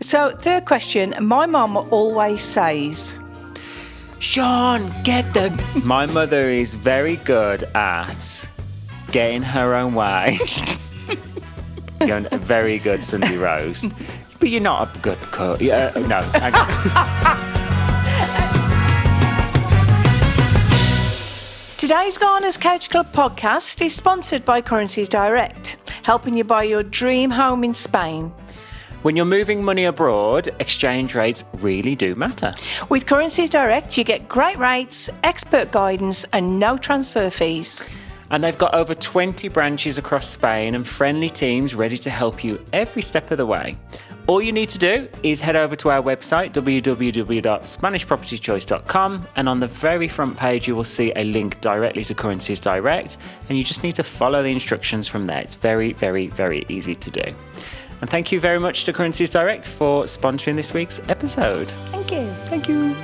So, third question. My mum always says, Sean, get them. My mother is very good at getting her own way. You're a very good Sunday roast, but you're not a good cook. No. Today's Garners Couch Club Podcast is sponsored by Currencies Direct, helping you buy your dream home in Spain. When you're moving money abroad, exchange rates really do matter. With Currencies Direct, you get great rates, expert guidance, and no transfer fees. And they've got over 20 branches across Spain and friendly teams ready to help you every step of the way. All you need to do is head over to our website, www.spanishpropertychoice.com, and on the very front page you will see a link directly to Currencies Direct, and you just need to follow the instructions from there. It's very, very, very easy to do. And thank you very much to Currencies Direct for sponsoring this week's episode. Thank you. Thank you.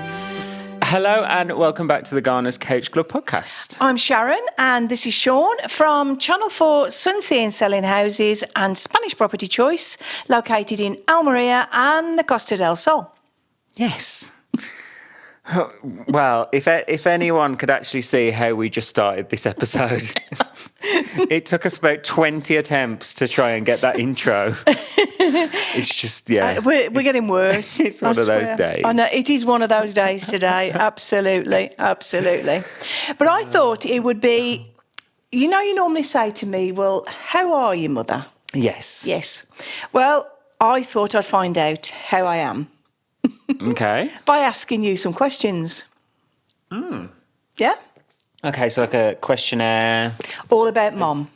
Hello and welcome back to the Garners Couch Club Podcast. I'm Sharon and this is Shaun from Channel 4 Sunseeing Selling Houses and Spanish Property Choice, located in Almeria and the Costa del Sol. Yes. Well, if anyone could actually see how we just started this episode, it took us about 20 attempts to try and get that intro. It's just, yeah. We're getting worse. It's one of those days. I know, it is one of those days today. Absolutely, absolutely. But I thought it would be, you normally say to me, well, how are you, Mother? Yes. Yes. Well, I thought I'd find out how I am. Okay. By asking you some questions. Yeah? Okay, so like a questionnaire. All about Mom.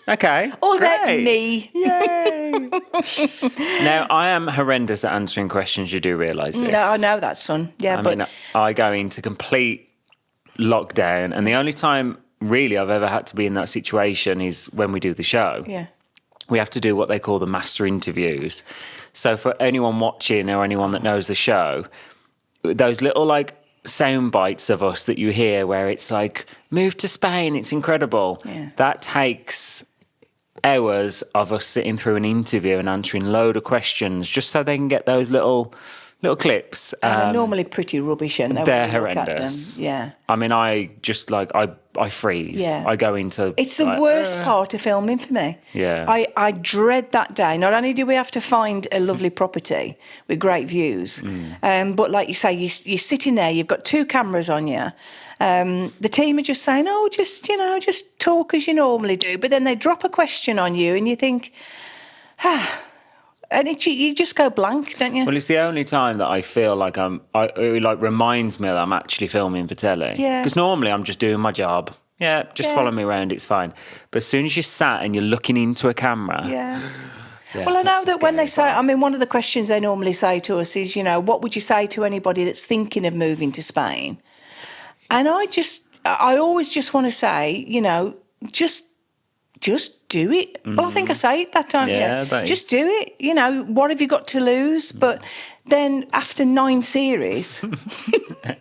Okay. All great. about me. Yay. Now, I am horrendous at answering questions. You do realise this. No, I know that, son. Yeah, I mean, I go into complete lockdown, and the only time really I've ever had to be in that situation is when we do the show. Yeah. We have to do what they call the master interviews. So for anyone watching or anyone that knows the show, those little sound bites of us that you hear where it's like, move to Spain, it's incredible. Yeah. That takes hours of us sitting through an interview and answering load of questions just so they can get those little clips. And they're normally pretty rubbish, and they're horrendous. Yeah. I mean, I just I freeze. Yeah. I go into... It's the worst part of filming for me. Yeah. I dread that day. Not only do we have to find a lovely property with great views, but like you say, you're sitting there, you've got two cameras on you. The team are just saying, oh, just talk as you normally do. But then they drop a question on you and you think, and you just go blank, don't you? Well, it's the only time that I feel like it reminds me that I'm actually filming for telly. Yeah. Because normally I'm just doing my job. Yeah, just follow me around, it's fine. But as soon as you're sat and you're looking into a camera... Yeah. Yeah, well, I know that's that when they say, part. I mean, one of the questions they normally say to us is, what would you say to anybody that's thinking of moving to Spain? And I always just want to say, just do it. Well, I think I say it that time. Yeah. Just do it. What have you got to lose? But then after 9 series...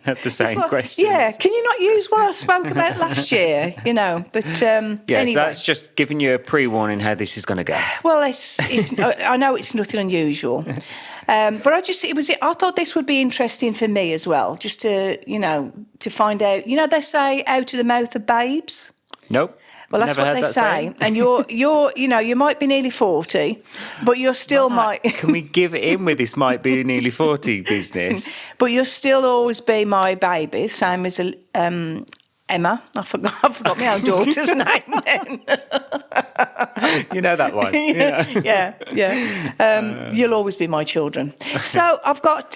Had the same questions. Yeah, can you not use what I spoke about last year? But anyway. So that's just giving you a pre-warning how this is going to go. Well, it's I know it's nothing unusual. But I thought this would be interesting for me as well, just to find out. They say out of the mouth of babes. Nope. Well, that's what they say. And you're you might be nearly 40, but you're still might. Can we give it in with this might be nearly 40 business? But you'll still always be my baby, same as Emma. I forgot my own daughter's name then. You know that one. Yeah. You'll always be my children. So I've got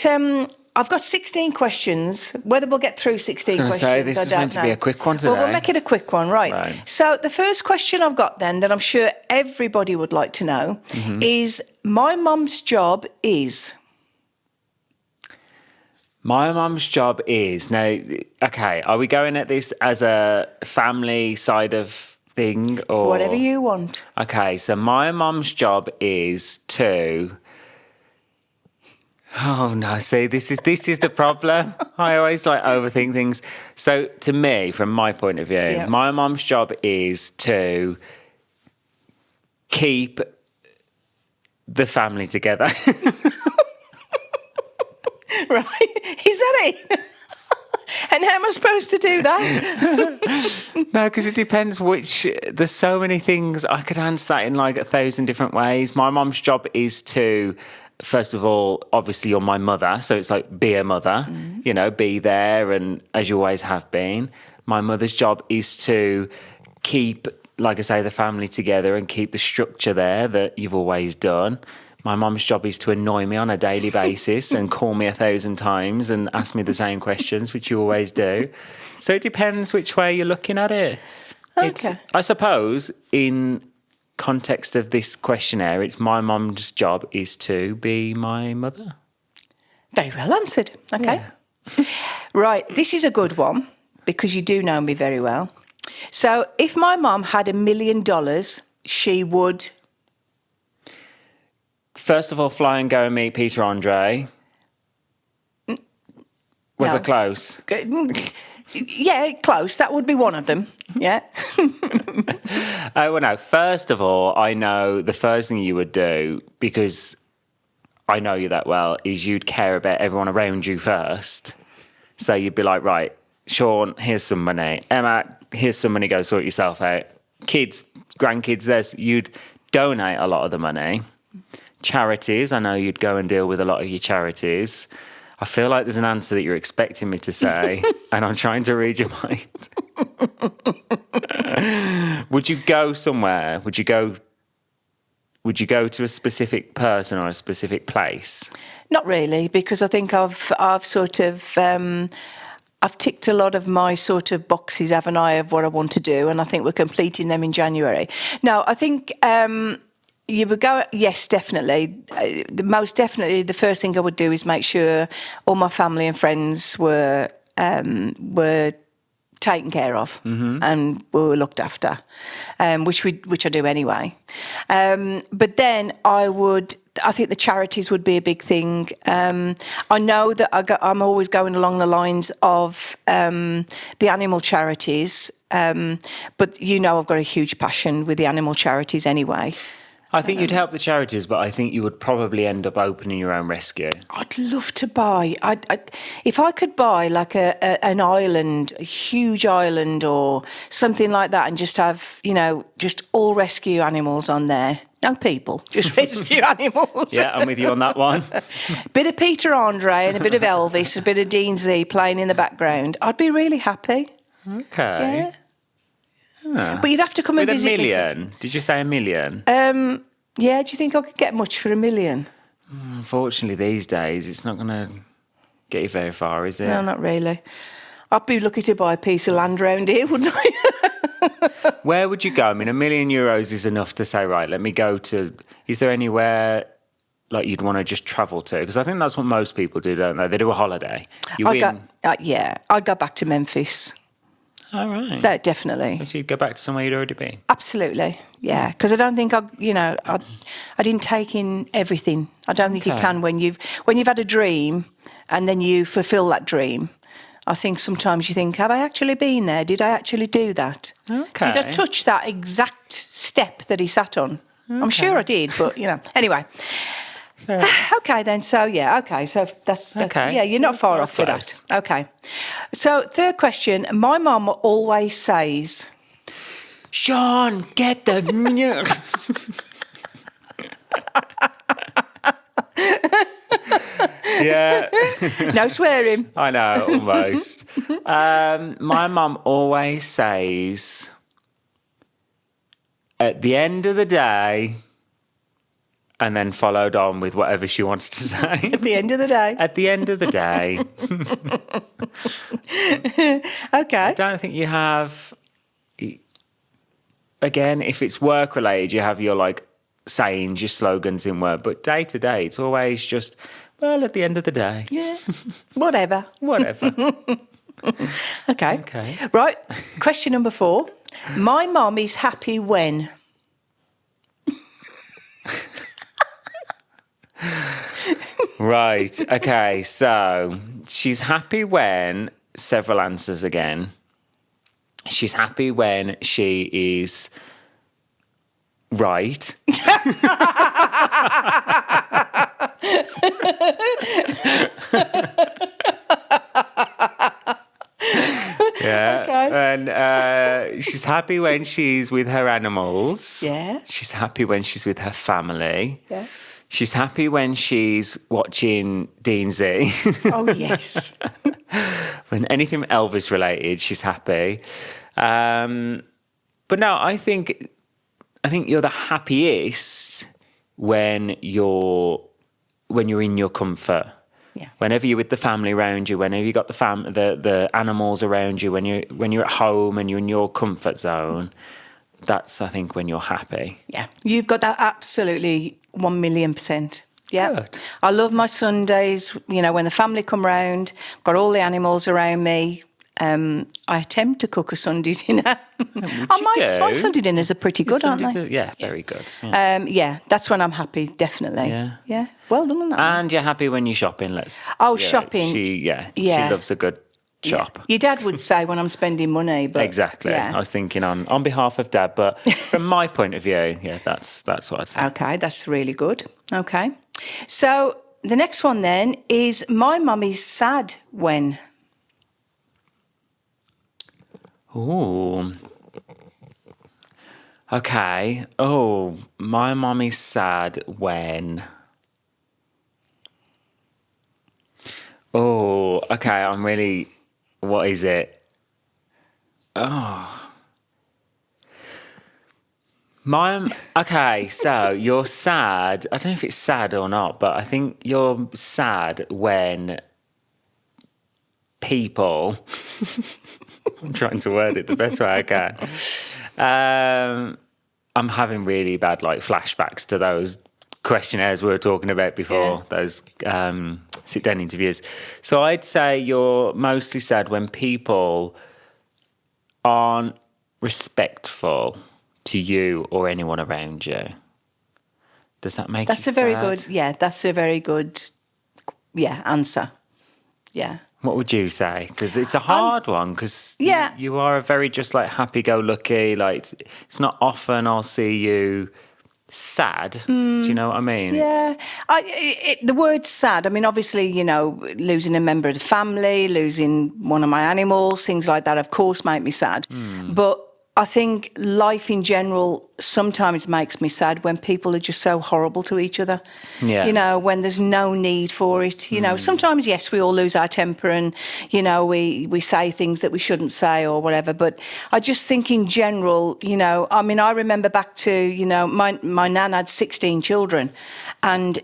16 questions. Whether we'll get through 16 questions, I don't know. This is meant to be a quick one today. Well, we'll make it a quick one, right? So the first question I've got then, that I'm sure everybody would like to know, is my mum's job is... My mum's job is... Now, okay, are we going at this as a family side of thing? Or whatever you want. Okay, so my mum's job is to... Oh no! See, this is the problem. I always overthink things. So, to me, from my point of view, my mum's job is to keep the family together. Right? Is that it? And how am I supposed to do that? No, because it depends there's so many things. I could answer that in like 1,000 different ways. My mum's job is to, first of all, obviously you're my mother. So it's like, be a mother, be there. And as you always have been, my mother's job is to keep, like I say, the family together and keep the structure there that you've always done. My mum's job is to annoy me on a daily basis and call me 1,000 times and ask me the same questions, which you always do. So it depends which way you're looking at it. Okay. I suppose in context of this questionnaire, it's my mum's job is to be my mother. Very well answered. Okay. Yeah. Right. This is a good one because you do know me very well. So if my mum had $1 million, she would... First of all, fly and go and meet Peter Andre. Was it close? Yeah, close. That would be one of them. Yeah. Well, no. First of all, I know the first thing you would do, because I know you that well, is you'd care about everyone around you first. So you'd be like, right, Shaun, here's some money. Emma, here's some money. Go sort yourself out. Kids, grandkids, you'd donate a lot of the money. Charities, I know you'd go and deal with a lot of your charities. I feel like there's an answer that you're expecting me to say, and I'm trying to read your mind. Would you go somewhere? Would you go to a specific person or a specific place? Not really, because I think I've sort of I've ticked a lot of my sort of boxes, haven't I, of what I want to do, and I think we're completing them in January. No, I think. You would go, yes, definitely. Most definitely, the first thing I would do is make sure all my family and friends were taken care of and were looked after, which I do anyway. But then I think the charities would be a big thing. I know that I'm always going along the lines of the animal charities, but I've got a huge passion with the animal charities anyway. I think you'd help the charities, but I think you would probably end up opening your own rescue. I'd love to buy. If I could buy like an island, a huge island or something like that, and just have, just all rescue animals on there. No people, just rescue animals. Yeah, I'm with you on that one. Bit of Peter Andre and a bit of Elvis, a bit of Dean Z playing in the background. I'd be really happy. Okay. Yeah. But you'd have to come and visit me. With $1 million? Did you say $1 million? Yeah, do you think I could get much for $1 million? Unfortunately, these days, it's not going to get you very far, is it? No, not really. I'd be lucky to buy a piece of land around here, wouldn't I? Where would you go? I mean, €1 million is enough to say, right, let me go to... Is there anywhere like you'd want to just travel to? Because I think that's what most people do, don't they? They do a holiday. I'd go back to Memphis. All right. That definitely. So you'd go back to somewhere you'd already been? Absolutely, yeah. Because I don't think I didn't take in everything. I don't think you can when you've had a dream and then you fulfil that dream. I think sometimes you think, have I actually been there? Did I actually do that? Okay. Did I touch that exact step that he sat on? Okay. I'm sure I did, but anyway. Sorry. Okay then, so that's okay. Yeah, you're not far off with that. Okay. So third question, my mum always says, Shaun, get the Yeah. No swearing. I know, almost. My mum always says, at the end of the day, and then followed on with whatever she wants to say. At the end of the day. At the end of the day. Okay. I don't think you have... Again, if it's work-related, you have your, sayings, your slogans in work. But day to day, it's always just, well, at the end of the day. Yeah. Whatever. Okay. Right. Question number 4. My mum is happy when... Right. Okay. So she's happy when several answers again. She's happy when she is right. Yeah. Okay. And she's happy when she's with her animals. Yeah. She's happy when she's with her family. Yeah. She's happy when she's watching D&Z. Oh, yes. When anything Elvis related, she's happy. But no, I think you're the happiest when you're in your comfort. Yeah. Whenever you're with the family around you, whenever you got the animals around you, when you're at home and you're in your comfort zone, that's, I think, when you're happy. Yeah. You've got that absolutely 1,000,000%. Yeah. Good. I love my Sundays, when the family come round, got all the animals around me. I attempt to cook a Sunday dinner. My Sunday dinners are pretty good, aren't they? Yeah, very good. Yeah, that's when I'm happy, definitely. Yeah. Well done on that. And you're happy when you're shopping. Shopping. She loves a good shop. Yeah. Your dad would say when I'm spending money, but Exactly. Yeah. I was thinking on behalf of Dad, but from my point of view, yeah, that's what I'd say. Okay, that's really good. Okay. So the next one then is my mummy's sad when. Ooh. Okay. Oh, my mummy's sad when. Oh, okay. What is it? Oh. Okay, so you're sad. I don't know if it's sad or not, but I think you're sad when people. I'm trying to word it the best way I can. I'm having really bad flashbacks to those questionnaires we were talking about before, those sit-down interviews. So I'd say you're mostly sad when people aren't respectful to you or anyone around you. Does that make That's you a very sad? good, that's a very good, answer. Yeah. What would you say? Because it's a hard one. Because you are a very just happy-go-lucky. It's not often I'll see you sad. Do you know what I mean? Yeah. The word sad. I mean, obviously, losing a member of the family, losing one of my animals, things like that, of course, make me sad. But I think life in general sometimes makes me sad when people are just so horrible to each other. Yeah. When there's no need for it. Sometimes, yes, we all lose our temper and, we say things that we shouldn't say or whatever. But I just think in general, I remember back to, my nan had 16 children. And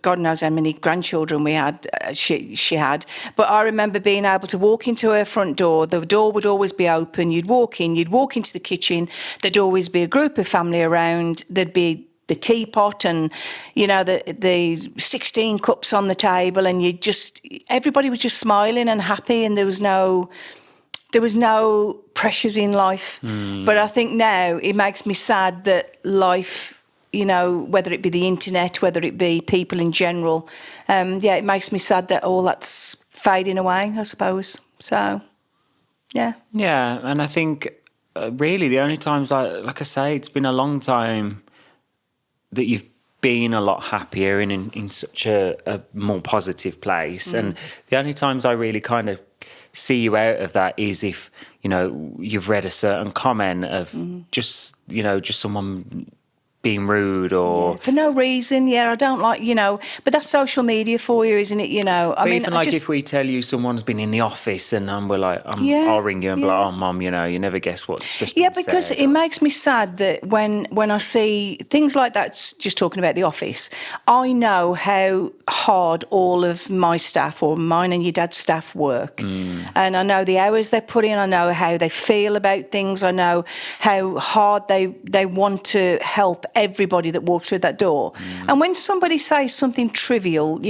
God knows how many grandchildren we had, she had. But I remember being able to walk into her front door. The door would always be open. You'd walk into the kitchen. There'd always be a group of family around. There'd be the teapot and, the 16 cups on the table. And everybody was just smiling and happy. And there was no pressures in life. But I think now it makes me sad that life, whether it be the internet, whether it be people in general, it makes me sad that all that's fading away, I suppose. So, yeah. Yeah, and I think really the only times, like I say, it's been a long time that you've been a lot happier and in such a more positive place. And the only times I really kind of see you out of that is if, you've read a certain comment of just someone being rude or for no reason. I don't like, but that's social media for you, isn't it? If we tell you someone's been in the office and we're like, I'll ring you and be like, oh, Mum, you never guess what's just been because said. it makes me sad that when I see things like that, just talking about the office, I know how hard all of my staff or mine and your dad's staff work. And I know the hours they put in, I know how they feel about things, I know how hard they want to help everybody that walks through that door. And when somebody says something trivial,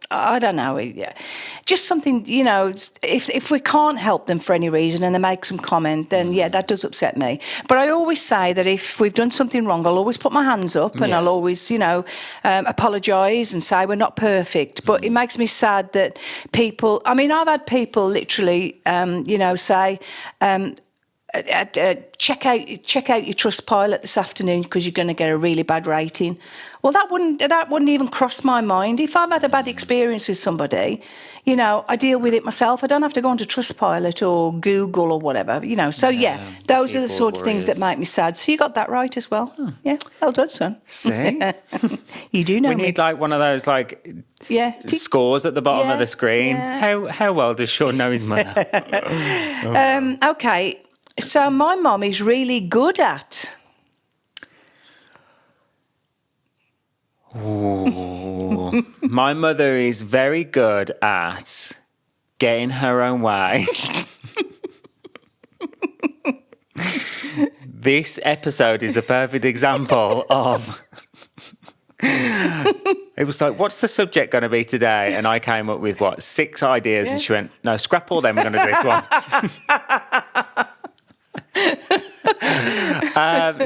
I don't know, just something, if we can't help them for any reason and they make some comment, then that does upset me. But I always say that if we've done something wrong, I'll always put my hands up and I'll always, apologise and say we're not perfect. But it makes me sad that people, I've had people literally, say, check out your Trustpilot this afternoon because you're going to get a really bad rating. Well, that wouldn't even cross my mind. If I've had a bad experience with somebody, I deal with it myself. I don't have to go onto Trustpilot or Google or whatever, So those are the sort of things that make me sad. So you got that right as well. Yeah, well done, son. See? You do know we me. need like one of those scores at the bottom of the screen. Yeah. How well does Shaun know his mother? Okay, so my mum is really good at... Ooh. My mother is very good at getting her own way. This episode is the perfect example of... It was like, what's the subject going to be today? And I came up with, 6 ideas? Yeah. And she went, no, scrap all them, we're going to do this one.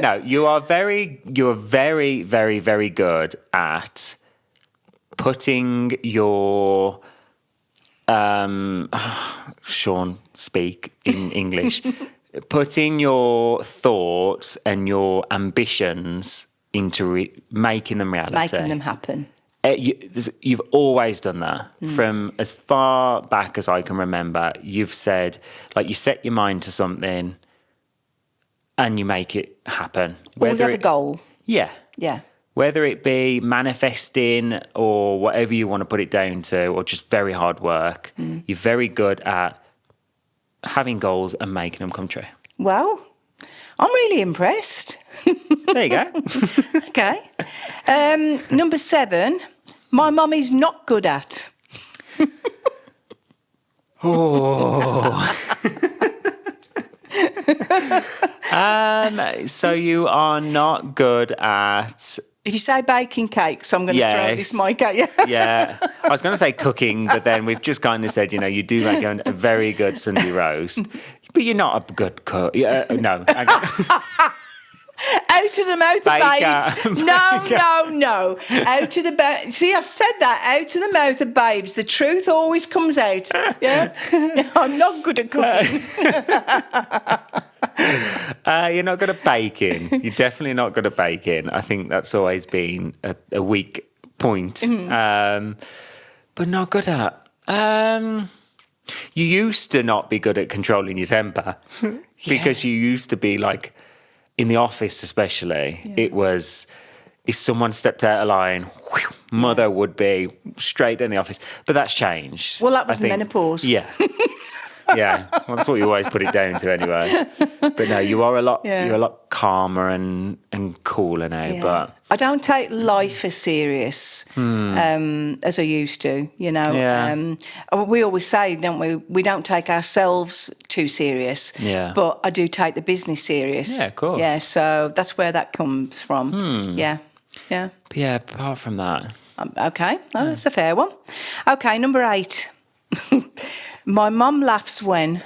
No, you are very, very, very good at putting your... Shaun, speak in English. Putting your thoughts and your ambitions into making them reality. Making them happen. You've always done that. From as far back as I can remember. You've said, you set your mind to something and you make it happen. Always have a goal. Yeah. Yeah. Whether it be manifesting or whatever you want to put it down to, or just very hard work, you're very good at having goals and making them come true. Well, I'm really impressed. There you go. Okay. Number 7, my mum is not good at. So you are not good at... Did you say baking cakes? I'm going to throw this mic at you. Yeah. I was going to say cooking, but then we've just kind of said, you do make a very good Sunday roast, but you're not a good cook. No. Out of the mouth of babes. No. Out of the mouth. See, I said that. Out of the mouth of babes. The truth always comes out. Yeah? I'm not good at cooking. You're not good at baking. You're definitely not good at baking. I think that's always been a weak point. But not good at. You used to not be good at controlling your temper because you used to be like, in the office especially, it was, if someone stepped out of line, mother would be straight in the office. But that's changed. Well, that was menopause. Yeah. Yeah, well, that's what you always put it down to anyway. But no, you're a lot calmer and cooler now. Yeah. But I don't take life as serious as I used to. Yeah. We always say, don't we? We don't take ourselves too serious. Yeah. But I do take the business serious. Yeah, of course. Yeah, so that's where that comes from. Yeah. Yeah. But yeah, apart from that. Okay, that's a fair one. Okay, number 8. My mum laughs when...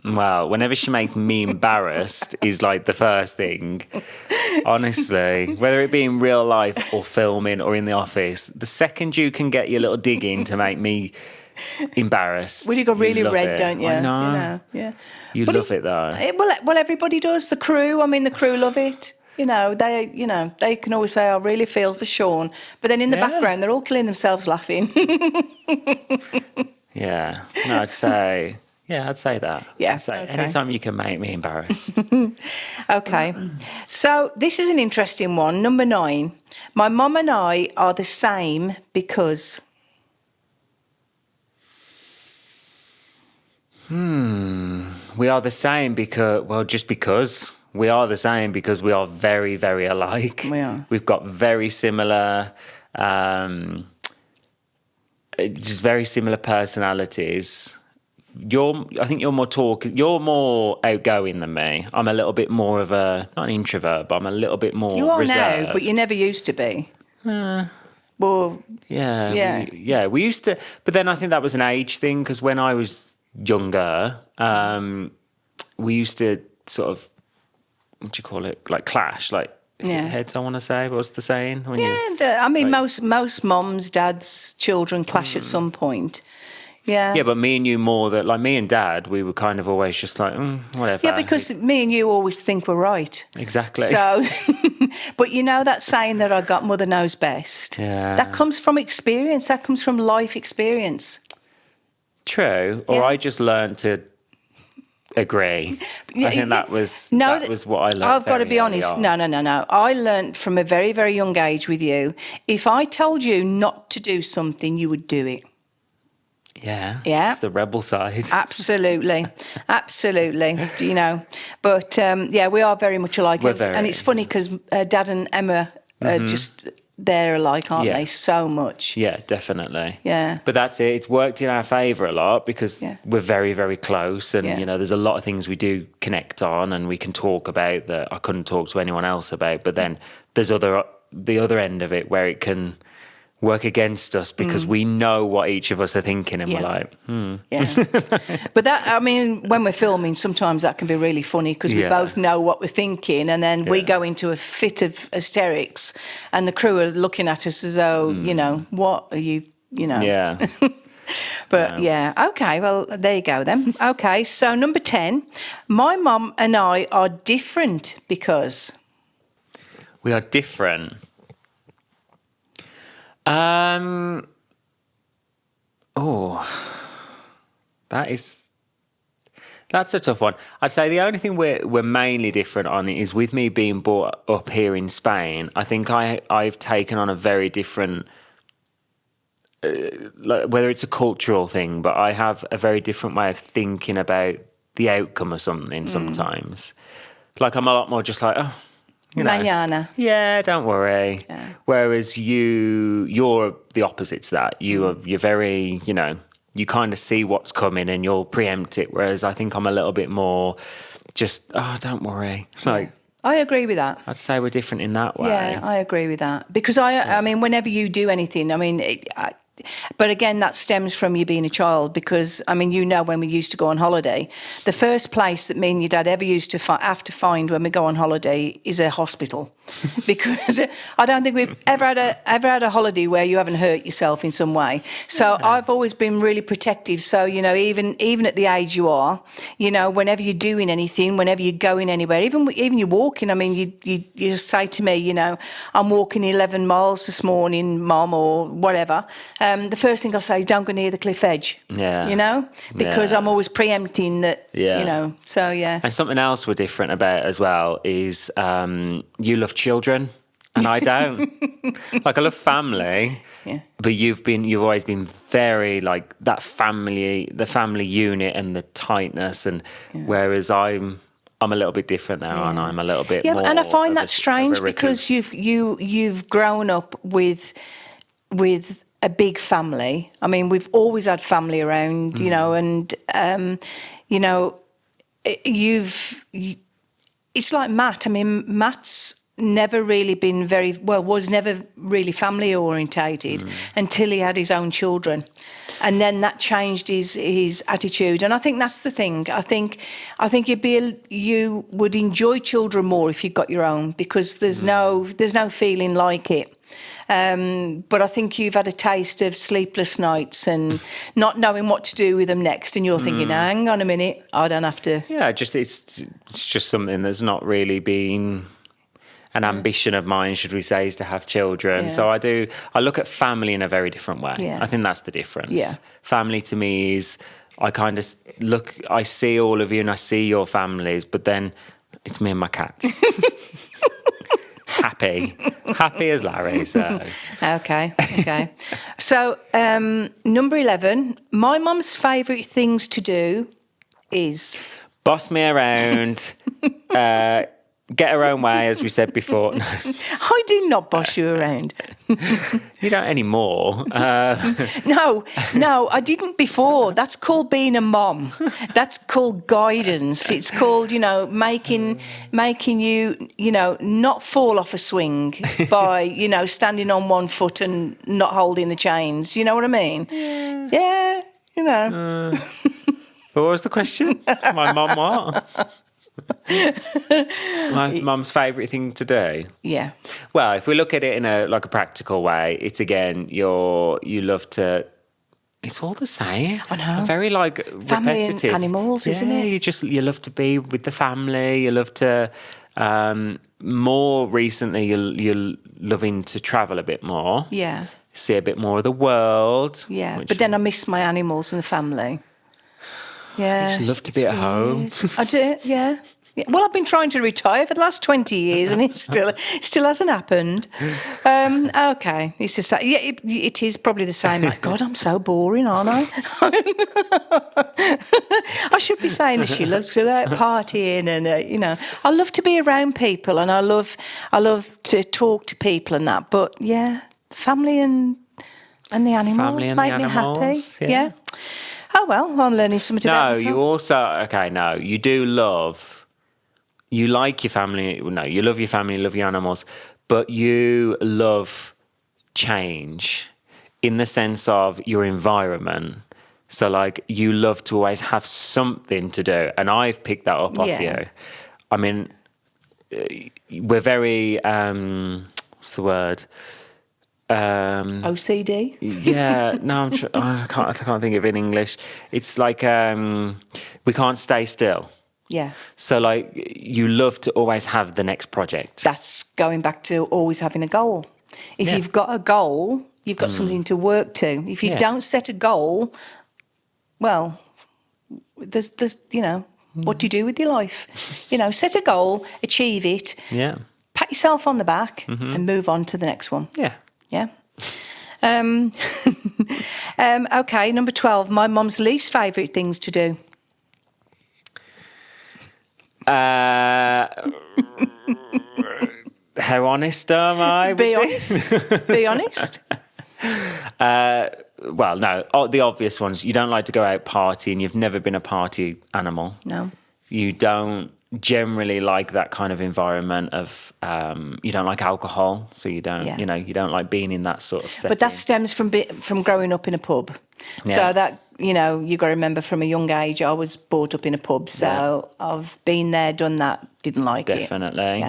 Well, whenever she makes me embarrassed is like the first thing. Honestly, whether it be in real life or filming or in the office, the second you can get your little dig in to make me embarrassed. Well, you got really red, it. don't you? I know. Yeah. You love it though. Well, everybody does. The crew. I mean, the crew love it. They can always say, I really feel for Shaun. But then in the background, they're all killing themselves laughing. Yeah. No, I'd say that. Yeah. I'd say okay. anytime you can make me embarrassed. Okay. So this is an interesting one. Number 9. My mum and I are the same because... We are the same because we are the same because we are very, very alike. We are. We've got very similar, just very similar personalities. I think you're more outgoing than me. I'm a little bit more of not an introvert, but I'm a little bit more You are reserved. now, but you never used to be. Well, yeah. We used to, but then I think that was an age thing because when I was younger, we used to sort of, what do you call it? Like clash, like heads. I want to say. What's the saying? Most mums, dads, children clash at some point. Yeah. Yeah, but me and you more that, like me and Dad, we were kind of always just like, whatever. Yeah, because me and you always think we're right. Exactly. So, but you know that saying that I got mother knows best? Yeah. That comes from experience. That comes from life experience. True. Or Yeah. I just learned to agree. I think that was what I learned. I've got to be honest. No. I learned from a very, very young age with you. If I told you not to do something, you would do it. Yeah. Yeah. It's the rebel side. Absolutely. Absolutely. Do you know? But yeah, we are very much alike. And it's funny because Dad and Emma are just, they're alike, aren't they? So much. Yeah, definitely. Yeah. But that's it. It's worked in our favour a lot because we're very, very close. And, you know, there's a lot of things we do connect on and we can talk about that I couldn't talk to anyone else about. But then there's the other end of it where it can work against us because we know what each of us are thinking and we're like, Yeah. But that, I mean, when we're filming, sometimes that can be really funny because we both know what we're thinking and then we go into a fit of hysterics and the crew are looking at us as though, you know, what are you know? Yeah. But okay, well, there you go then. Okay, so number 10, my mum and I are different because... We are different. That's a tough one. I'd say the only thing we're mainly different on is with me being brought up here in Spain. I think I've taken on a very different, whether it's a cultural thing, but I have a very different way of thinking about the outcome of something sometimes. Like I'm a lot more just like, you know, Mañana. Yeah, don't worry. Yeah. Whereas you're the opposite to that. You're very, you know, you kind of see what's coming and you'll preempt it. Whereas I think I'm a little bit more just, don't worry. Like, I agree with that. I'd say we're different in that way. Yeah, I agree with that. Because I mean, whenever you do anything, I mean, but again, that stems from you being a child because, I mean, you know, when we used to go on holiday, the first place that me and your dad ever used to have to find when we go on holiday is a hospital. Because I don't think we've ever had a holiday where you haven't hurt yourself in some way. So I've always been really protective. So, you know, even at the age you are, you know, whenever you're doing anything, whenever you're going anywhere, even you're walking, I mean, you just say to me, you know, I'm walking 11 miles this morning, Mum, or whatever. The first thing I say is don't go near the cliff edge. Yeah. You know, because I'm always preempting that, you know, so yeah. And something else we're different about as well is you love children and I don't. Like I love family, but you've always been very like that the family unit and the tightness, and whereas I'm a little bit different now, and I'm a little bit more. And I find that strange because you've grown up with a big family. I mean, we've always had family around, you know, and you know, it's like Matt. I mean, Matt's never really been was never really family orientated until he had his own children, and then that changed his attitude. And I think that's the thing. I think you would enjoy children more if you got your own because there's no feeling like it. But I think you've had a taste of sleepless nights and not knowing what to do with them next, and you're thinking, hang on a minute, I don't have to. Yeah, it's just something that's not really been an ambition of mine, should we say, is to have children. Yeah. So I look at family in a very different way. Yeah. I think that's the difference. Yeah. Family to me is, I see all of you and I see your families, but then it's me and my cats. Happy as Larry. So okay. So number 11, my mum's favourite things to do is boss me around, get her own way, as we said before. No. I do not boss you around. You don't anymore. No, I didn't before. That's called being a mom. That's called guidance. It's called, you know, making you, you know, not fall off a swing by, you know, standing on one foot and not holding the chains. You know what I mean? Yeah, you know. What was the question? My mum what? My mum's favourite thing to do. Yeah. Well, if we look at it in a practical way, it's again you love to it's all the same. I know. Very like Family repetitive. and animals, isn't it? You love to be with the family. You love to. More recently, you're loving to travel a bit more. Yeah. See a bit more of the world. Yeah. But then I miss my animals and the family. Yeah. I just love to be at home. I do, yeah. Well, I've been trying to retire for the last 20 years and it still hasn't happened. Okay. It's just yeah, it is probably the same. Like, God, I'm so boring, aren't I? I should be saying that she loves to go out partying and, I love to be around people and I love to talk to people and that. But, yeah, family and the animals make me happy. Yeah. Oh, well, I'm learning something about myself. You also, you do love... You like your family. No, you love your family, you love your animals, but you love change in the sense of your environment. So, like, you love to always have something to do, and I've picked that up off you. I mean, we're very what's the word? OCD. Yeah, no, I can't think of it in English. It's like we can't stay still. Yeah. So, like, you love to always have the next project. That's going back to always having a goal. If you've got a goal, you've got something to work to. If you don't set a goal, well, there's what do you do with your life? Set a goal, achieve it. Yeah. Pat yourself on the back and move on to the next one. Yeah. Yeah. Okay, number 12, my mum's least favourite things to do. How honest am I? Be honest. Be honest. Well, no, the obvious ones. You don't like to go out partying. You've never been a party animal. No. You don't generally like that kind of environment of. You don't like alcohol, so you don't. Yeah. You don't like being in that sort of setting. But that stems from growing up in a pub. Yeah. So that, you got to remember from a young age, I was brought up in a pub. So I've been there, done that, didn't like it. Definitely.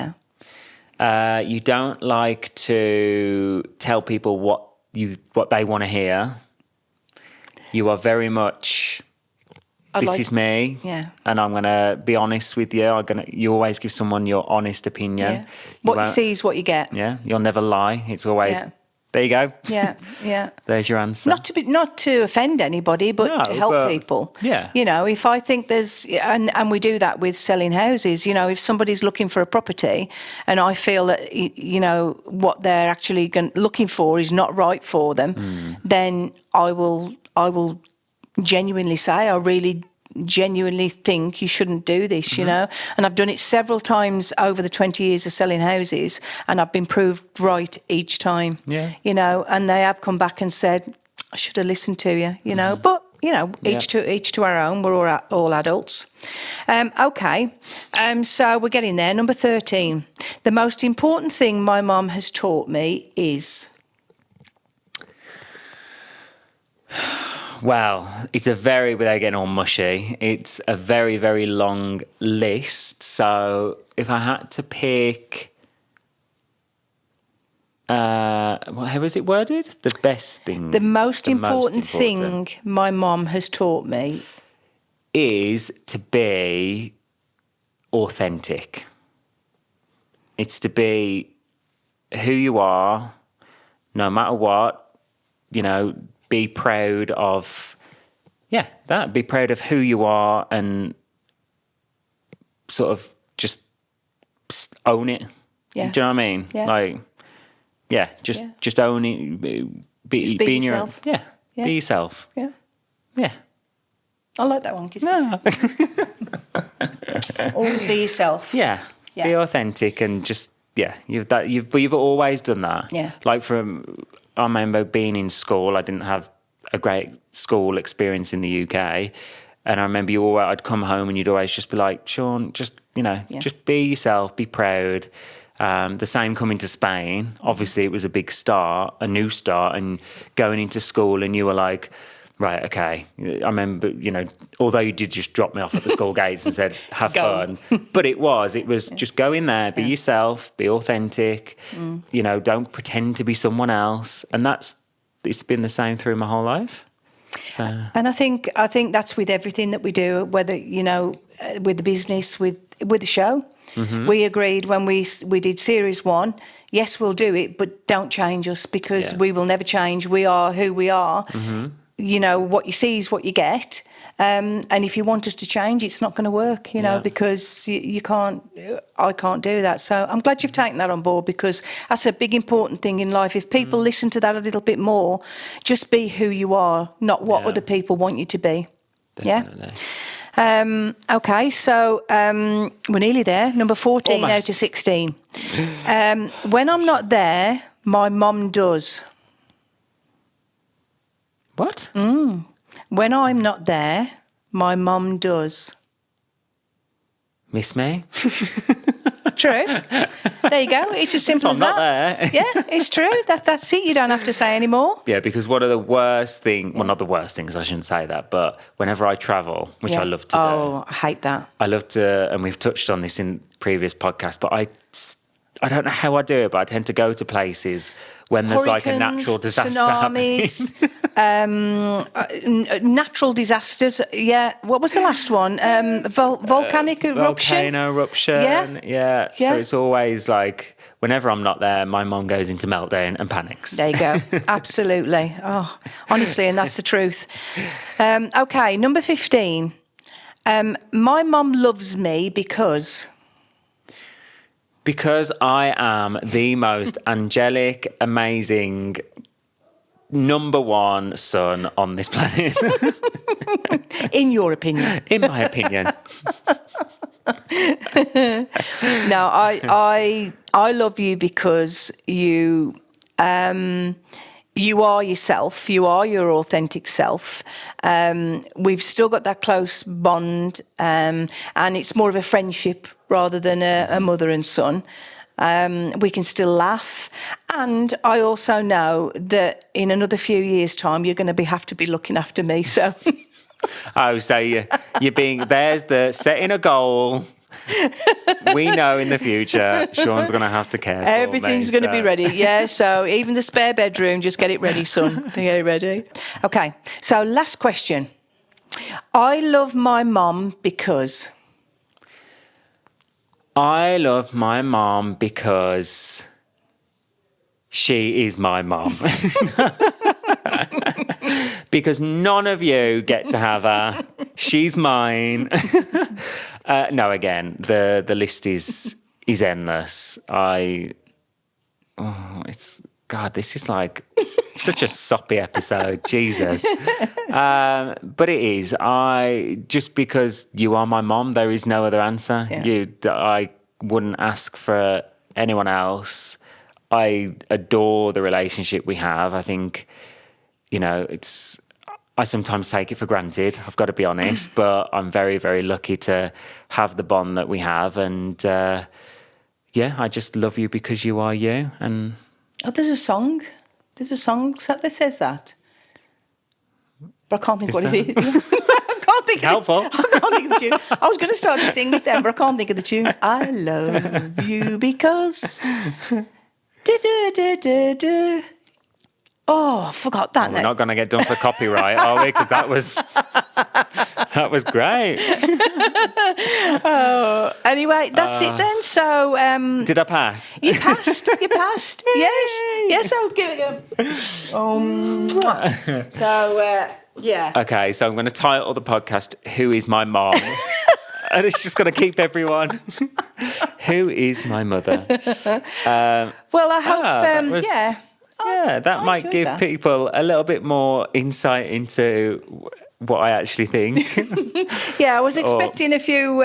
Yeah. You don't like to tell people what they want to hear. You are very much, this is me, and I'm going to be honest with you. You always give someone your honest opinion. Yeah. What you see is what you get. Yeah, you'll never lie. It's always, there you go. Yeah, yeah. There's your answer. Not to offend anybody, but to help people. Yeah. If I think there's, and we do that with selling houses, if somebody's looking for a property and I feel that, what they're actually looking for is not right for them, then I will genuinely say, I really genuinely think you shouldn't do this, and I've done it several times over the 20 years of selling houses and I've been proved right each time, and they have come back and said, I should have listened to you, but, each to our own, we're all adults. Okay, so we're getting there. Number 13, the most important thing my mum has taught me is... Well, without getting all mushy, it's a very, very long list. So if I had to pick, how was it worded? The best thing. The most important thing my mom has taught me is to be authentic. It's to be who you are, no matter what, be proud of, be proud of who you are and sort of just own it. Yeah. Do you know what I mean? Yeah. Like, just own it. Be yourself. Be yourself. Yeah. Yeah. I like that one. No. Always be yourself. Yeah. Be authentic and just, you've always done that. Yeah. Like I remember being in school. I didn't have a great school experience in the UK. And I remember I'd come home and you'd always just be like, Shaun, just be yourself, be proud. The same coming to Spain. Obviously, it was a big start, a new start, and going into school and you were like, right, okay. I remember, although you did just drop me off at the school gates and said, have fun. But it was just go in there, be yourself, be authentic, don't pretend to be someone else. And it's been the same through my whole life. So, And I think that's with everything that we do, whether, with the business, with the show. Mm-hmm. We agreed when we did series 1, yes, we'll do it, but don't change us, because we will never change. We are who we are. Mm-hmm. What you see is what you get. And if you want us to change, it's not going to work, because you can't, I can't do that. So I'm glad you've taken that on board, because that's a big, important thing in life. If people listen to that a little bit more, just be who you are, not what other people want you to be. Definitely. Yeah? Okay, so we're nearly there. Number 14 Almost. out of 16. When I'm not there, my mum does. What? When I'm not there, my mum does. Miss me? True. There you go. It's as simple as that. I'm not there. Yeah, it's true. That's it. You don't have to say any more. Yeah, because one of the worst things, well, not the worst things, I shouldn't say that, but whenever I travel, which I love to do. Oh, I hate that. I love to, and we've touched on this in previous podcasts, but I don't know how I do it, but I tend to go to places when there's like a natural disaster tsunamis, natural disasters. Yeah. What was the last one? Volcanic eruption. Volcano eruption. Yeah. So it's always like, whenever I'm not there, my mum goes into meltdown and panics. There you go. Absolutely. Oh, honestly, and that's the truth. Okay, number 15. My mum loves me because I am the most angelic, amazing, number one son on this planet. In your opinion. In my opinion. No, I love you because you are yourself. You are your authentic self. We've still got that close bond, and it's more of a friendship rather than a mother and son. We can still laugh. And I also know that in another few years' time, you're going to have to be looking after me. So, So you're being, there's the setting a goal. We know in the future, Shaun's going to have to care for everything's going to be ready. Yeah. So even the spare bedroom, just get it ready, son. Get it ready. Okay. So last question. I love my mum because... I love my mom because she is my mom. Because none of you get to have her. She's mine. No, again, the list is endless. This is like such a soppy episode. Jesus. But it is. Just because you are my mom, there is no other answer. Yeah. I wouldn't ask for anyone else. I adore the relationship we have. I think, I sometimes take it for granted, I've got to be honest, but I'm very, very lucky to have the bond that we have. And I just love you because you are you. And there's a song. There's a song that says that. But I can't think what it is. I can't think helpful. I can't think of the tune. I was going to start to sing it then, but I can't think of the tune. I love you because... Oh, I forgot that. We're not going to get done for copyright, are we? Because that was great. Anyway, that's it then. So, did I pass? You passed. You passed. Yes. I'll give it a. So, yeah. Okay, so I'm going to title the podcast "Who Is My Mom," and it's just going to keep everyone. Who is my mother? Well, I hope. That might give people a little bit more insight into what I actually think. Yeah, I was expecting a few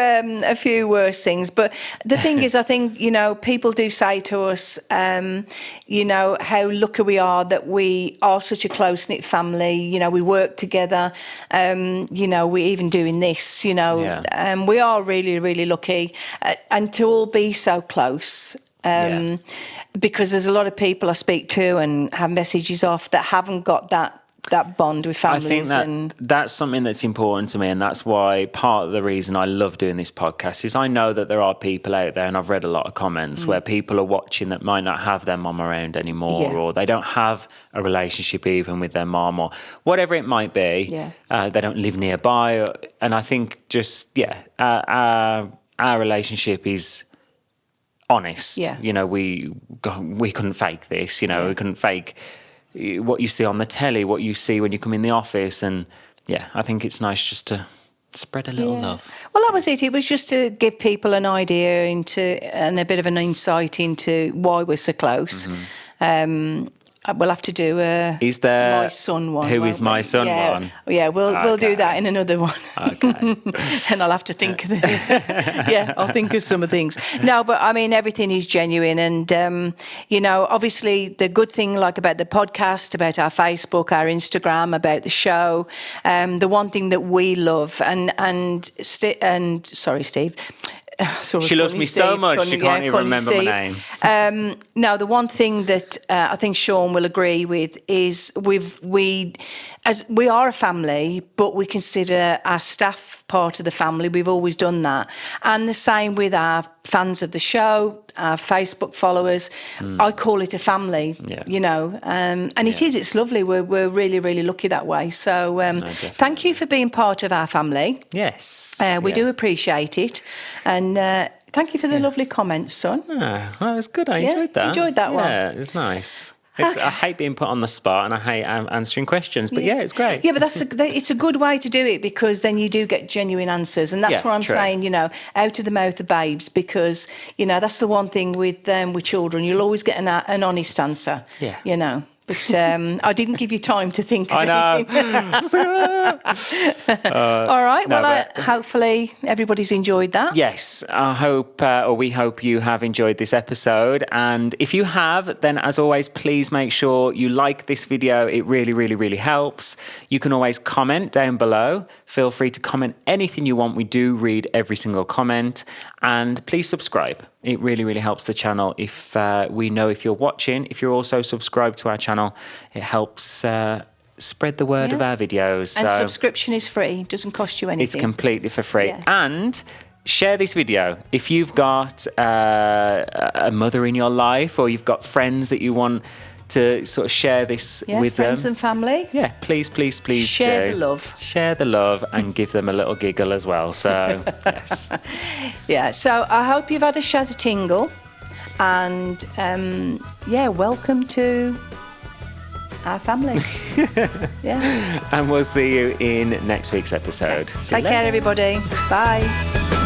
worse things, but the thing is, I think people do say to us, how lucky we are that we are such a close knit family. We work together. We even doing this. We are really, really lucky, and to all be so close. Because there's a lot of people I speak to and have messages off that haven't got that that bond with families. I think that's something that's important to me, and that's why part of the reason I love doing this podcast is I know that there are people out there, and I've read a lot of comments where people are watching that might not have their mum around anymore, or they don't have a relationship even with their mum, or whatever it might be. They don't live nearby, and I think just our relationship is honest. You know, we couldn't fake this. You know, we couldn't fake what you see on the telly, what you see when you come in the office, and I think it's nice just to spread a little love. Well, that was it. It was just to give people an idea and a bit of an insight into why we're so close. We'll have to do my son one. Who is my son one? Yeah, we'll do that in another one. Okay. And I'll have to think of it. I'll think of some of things. No, but I mean, everything is genuine. And, you know, obviously the good thing like about the podcast, about our Facebook, our Instagram, about the show, the one thing that we love sorry, Steve. She loves me so much she can't even remember my name. No, the one thing that I think Shaun will agree with is we are a family, but we consider our staff part of the family. We've always done that, and the same with our fans of the show, our Facebook followers. I call it a family, you know, and it's lovely. We're really, really lucky that way. So thank you for being part of our family. Yes. We do appreciate it. And thank you for the lovely comments, son. That was good. I enjoyed that. Enjoyed that one. Yeah, it was nice. I hate being put on the spot, and I hate answering questions, but it's great. Yeah, but it's a good way to do it, because then you do get genuine answers, and that's what I'm saying, you know, out of the mouth of babes, because, you know, that's the one thing with children. You'll always get an honest answer, you know. But I didn't give you time to think of anything. All right. Hopefully everybody's enjoyed that. Yes. I hope, or we hope you have enjoyed this episode. And if you have, then as always, please make sure you like this video. It really, really, really helps. You can always comment down below. Feel free to comment anything you want. We do read every single comment. And please subscribe. It really, really helps the channel if we know if you're watching. If you're also subscribed to our channel, it helps spread the word of our videos. And subscription is free. It doesn't cost you anything. It's completely for free. Yeah. And share this video. If you've got a mother in your life, or you've got friends that you want to sort of share this with friends them. And family. Yeah, please share the love. Share the love and give them a little giggle as well. So, yes. Yeah, so I hope you've had a shazza tingle. And, welcome to our family. And we'll see you in next week's episode. Take care, everybody. Bye.